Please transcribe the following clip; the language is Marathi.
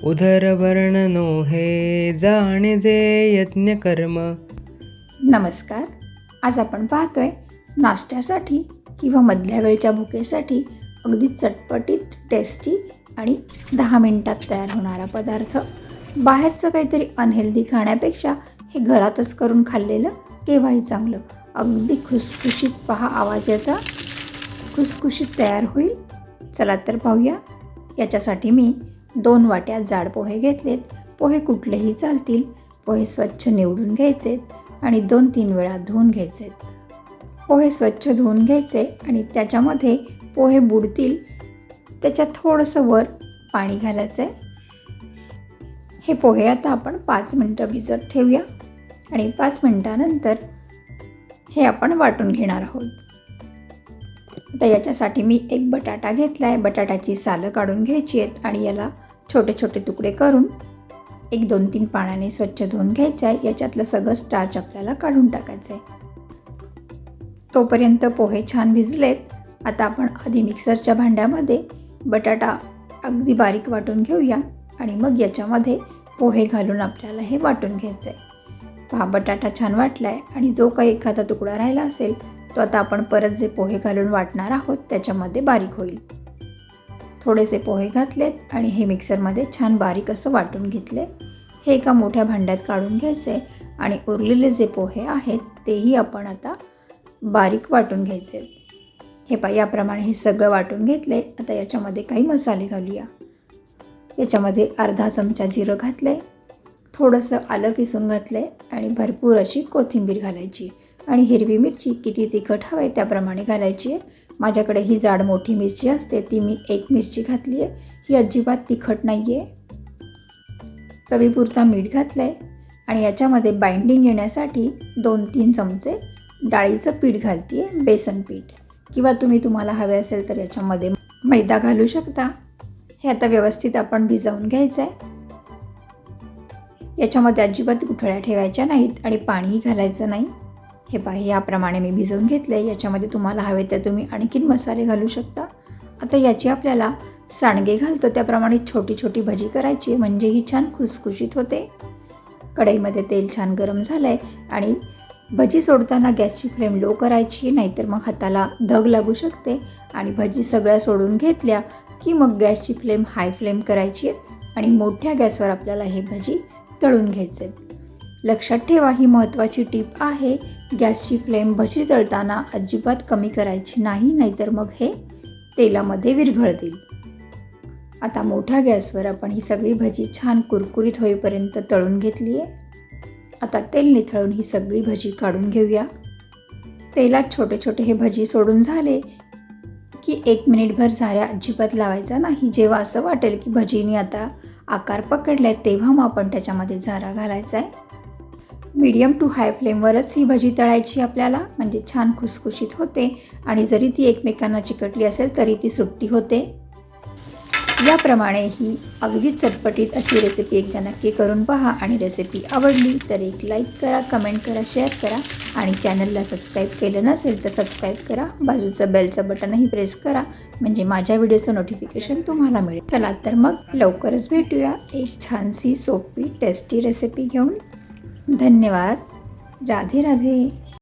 उदरवर्णनो हे जाणे जे यज्ञ कर्म। नमस्कार. आज आपण पाहतोय नाश्त्यासाठी किंवा मधल्या वेळच्या भुकेसाठी अगदी चटपटीत, टेस्टी आणि 10 मिनिटात तयार होणारा पदार्थ. बाहेरचं काहीतरी अनहेल्दी खाण्यापेक्षा हे घरातच करून खाल्लेलं केव्हाही चांगलं. अगदी खुसखुशीत, पहा आवाज याचा, खुसखुशीत तयार होईल. चला तर पाहूया. याच्यासाठी मी 2 वाट्या जाड पोहे घेतलेत. पोहे कुठलेही चालतील. पोहे स्वच्छ निवडून घ्यायचेत आणि 2-3 वेळा धुवून घ्यायचेत. पोहे स्वच्छ धुवून घ्यायचे आणि त्याच्यामध्ये पोहे बुडतील त्याच्यात थोडंसं वर पाणी घालायचं आहे. हे पोहे आता आपण 5 मिनटं भिजत ठेवूया आणि 5 मिनटानंतर हे आपण वाटून घेणार आहोत. आता याच्यासाठी मी एक बटाटा घेतला आहे. बटाट्याची सालं काढून घ्यायची आहेत आणि याला छोटे छोटे तुकडे करून 1-2-3 पाण्याने स्वच्छ धुवून घ्यायचं आहे. याच्यातलं सगळं स्टार्च आपल्याला काढून टाकायचं आहे. तोपर्यंत पोहे छान भिजलेत. आता आपण आधी मिक्सरच्या भांड्यामध्ये बटाटा अगदी बारीक वाटून घेऊया आणि मग याच्यामध्ये पोहे घालून आपल्याला हे वाटून घ्यायचं आहे. पहा, बटाटा छान वाटला आहे आणि जो काही एखादा तुकडा राहिला असेल तो आता आपण परत जे पोहे घालून वाटणार आहोत त्याच्यामध्ये बारीक होईल. थोडेसे पोहे घातलेत आणि हे मिक्सरमध्ये छान बारीक असं वाटून घेतले. हे एका मोठ्या भांड्यात काढून घ्यायचे आणि उरलेले जे पोहे आहेत तेही आपण आता बारीक वाटून घ्यायचे. हे पहा, याप्रमाणे हे सगळं वाटून घेतले. आता याच्यामध्ये काही मसाले घालूया. याच्यामध्ये अर्धा चमचा जिरं घातले, थोडंसं आलं किसून घातले आणि भरपूर अशी कोथिंबीर घालायची आणि हिरवी मिरची किती तिखट हवे त्याप्रमाणे घालायची आहे. माझ्याकडे ही जाड मोठी मिरची असते ती मी 1 मिरची घातली आहे. ही अजिबात तिखट नाही आहे. चवीपुरता मीठ घातलं आहे आणि याच्यामध्ये बाइंडिंग येण्यासाठी 2-3 चमचे डाळीचं पीठ घालते आहे, बेसन पीठ, किंवा तुम्हाला हवे असेल तर याच्यामध्ये मैदा घालू शकता. हे आता व्यवस्थित आपण भिजवून घ्यायचं आहे. याच्यामध्ये अजिबात गुठळ्या ठेवायच्या नाहीत आणि पाणीही घालायचं नाही. हे पहा, याप्रमाणे मी भिजवून घेतले. याच्यामध्ये तुम्हाला हवे तर तुम्ही आणखीन मसाले घालू शकता. आता याची आपल्याला सांडगे घालतो त्याप्रमाणे छोटी छोटी भजी करायची, म्हणजे ही छान खुसखुशीत होते. कढईमध्ये तेल छान गरम झालं आहे आणि भजी सोडताना गॅसची फ्लेम लो करायची, नाहीतर मग हाताला धग लागू शकते. आणि भजी सगळ्या सोडून घेतल्या की मग गॅसची फ्लेम हाय फ्लेम करायची आणि मोठ्या गॅसवर आपल्याला हे भजी तळून घ्यायचे. लक्षात ठेवा, ही महत्त्वाची टीप आहे. गॅसची फ्लेम भजी तळताना अजिबात कमी करायची नाही, नाहीतर मग हे तेलामध्ये विरघळतील. आता मोठ्या गॅसवर आपण ही सगळी भजी छान कुरकुरीत होईपर्यंत तळून घेतली आहे. आता तेल निथळून ही सगळी भजी काढून घेऊया. तेलात छोटे छोटे हे भजी सोडून झाले की 1 मिनिटभर झाऱ्या अजिबात लावायचा नाही. जेव्हा असं वाटेल की भजीने आता आकार पकडला आहे तेव्हा मग आपण त्याच्यामध्ये झारा घालायचा आहे. मीडियम टू हाय फ्लेमवरच ही भजी तळायची आपल्याला, म्हणजे छान खुसखुशीत होते आणि जरी ती एकमेकांना चिकटली असेल तरी ती सुट्टी होते. याप्रमाणे ही अगदी चटपटीत अशी रेसिपी एकदा नक्की करून पहा आणि रेसिपी आवडली तर एक लाईक करा, कमेंट करा, शेअर करा आणि चॅनलला सबस्क्राईब केलं नसेल तर सबस्क्राईब करा. बाजूचं बेलचं बटनही प्रेस करा, म्हणजे माझ्या व्हिडिओचं नोटिफिकेशन तुम्हाला मिळेल. चला तर मग लवकरच भेटूया एक छानशी सोपी टेस्टी रेसिपी घेऊन. धन्यवाद. राधे राधे.